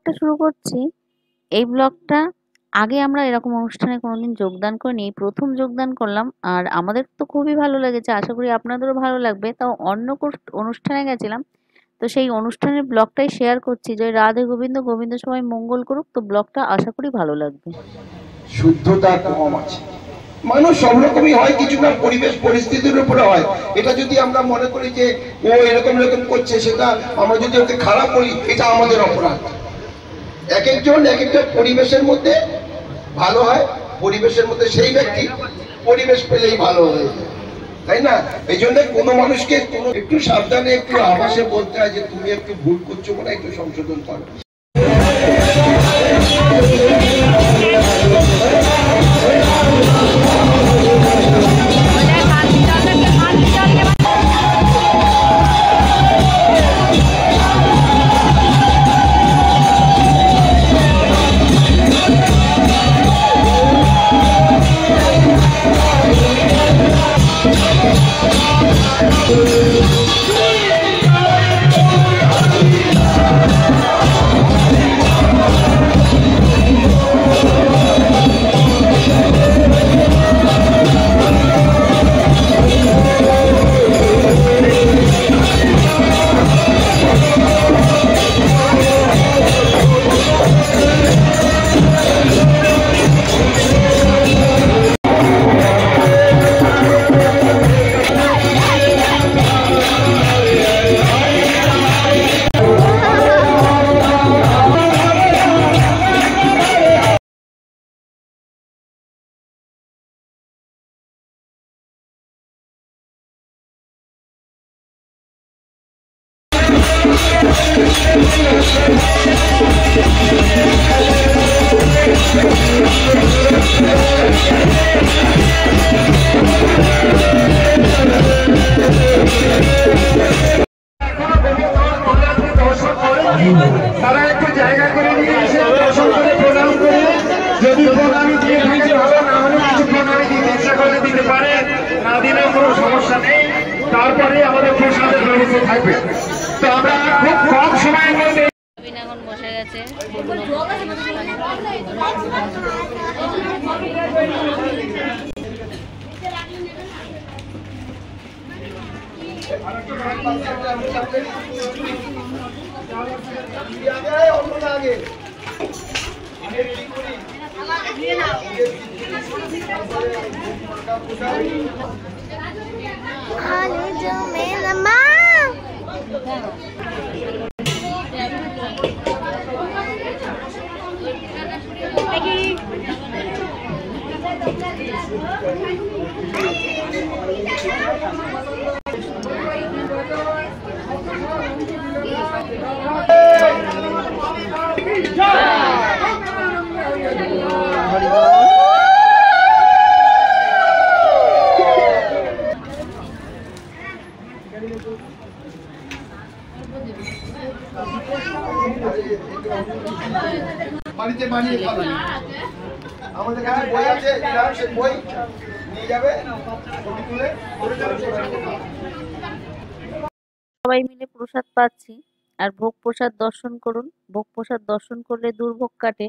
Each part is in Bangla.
ব্লগটা শুরু করছি। এই ব্লগটা আগে আমরা এরকম অনুষ্ঠানে কোনোদিন যোগদান করিনি, এই প্রথম যোগদান করলাম। আর আমাদের তো খুবই ভালো লেগেছে, আশা করি আপনাদেরও ভালো লাগবে। তাও অন্য অনুষ্ঠানে গেছিলাম, তো সেই অনুষ্ঠানের ব্লগটাই শেয়ার করছি। যে রাধে গোবিন্দ, গোবিন্দ সবাই মঙ্গল করুক। তো ব্লগটা আশা করি ভালো লাগবে। শুদ্ধতা কম আছে, মানুষ সব রকমই হয়, কিছু না পরিবেশ পরিস্থিতির উপরে হয়। এটা যদি আমরা মনে করি যে ও এরকম এরকম করছে, সেটা আমরা যদি ওকে খারাপ বলি, এটা আমাদের অপরাধ। এক একজন এক একটা পরিবেশের মধ্যে ভালো হয়, পরিবেশের মধ্যে সেই ব্যক্তি পরিবেশ পেলেই ভালো হয়ে যায়, তাই না? এই জন্য কোনো মানুষকে কোনো একটু সাবধানে একটু আভাসে বলতে হয় যে তুমি একটু ভুল করছো, বলে একটু সংশোধন করো। তারা একটু জায়গা করে নিয়ে এসে দর্শন করে প্রণাম করে, যদি প্রণামী দিয়ে থাকে ভালো, না হলে কিছু প্রণামী দিতে ইচ্ছা করলে দিতে পারে, না দিলেও কোনো সমস্যা নেই। তারপরে আমাদের প্রসাদের ব্যবস্থা থাকবে। তো আমরা খুব কম সময়ের মধ্যে এখন বসে গেছে। বাড়িতে বানিয়ে খাবেন, আমাদের কাছে বই আছে, সেই বই নিয়ে যাবে, ছবি তুলে সবাই মিলে প্রসাদ পাচ্ছি। আর ভোগ প্রসাদ দর্শন করুন, ভোগ প্রসাদ দর্শন করলে দুর্ভোগ কাটে।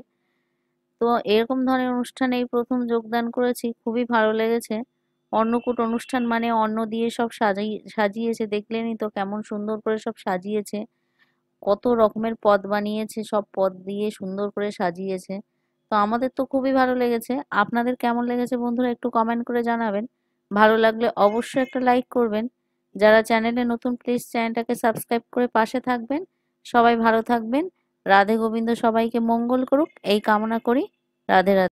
তো এরকম ধরনের অনুষ্ঠানে এই প্রথম যোগদান করেছি, খুবই ভালো লেগেছে। অন্নকূট অনুষ্ঠান মানে অন্ন দিয়ে সব সাজিয়েছে, দেখলেনই তো কেমন সুন্দর করে সব সাজিয়েছে। কত রকমের পদ বানিয়েছে, সব পদ দিয়ে সুন্দর করে সাজিয়েছে। তো আমাদের তো খুবই ভালো লেগেছে। আপনাদের কেমন লেগেছে বন্ধুরা একটু কমেন্ট করে জানাবেন। ভালো লাগলে অবশ্যই একটা লাইক করবেন। যারা চ্যানেলে নতুন, প্লিজ চ্যানেলটাকে সাবস্ক্রাইব করে পাশে থাকবেন। সবাই ভালো থাকবেন। রাধে গোবিন্দ সবাইকে মঙ্গল করুক এই কামনা করি। রাধে রাধে।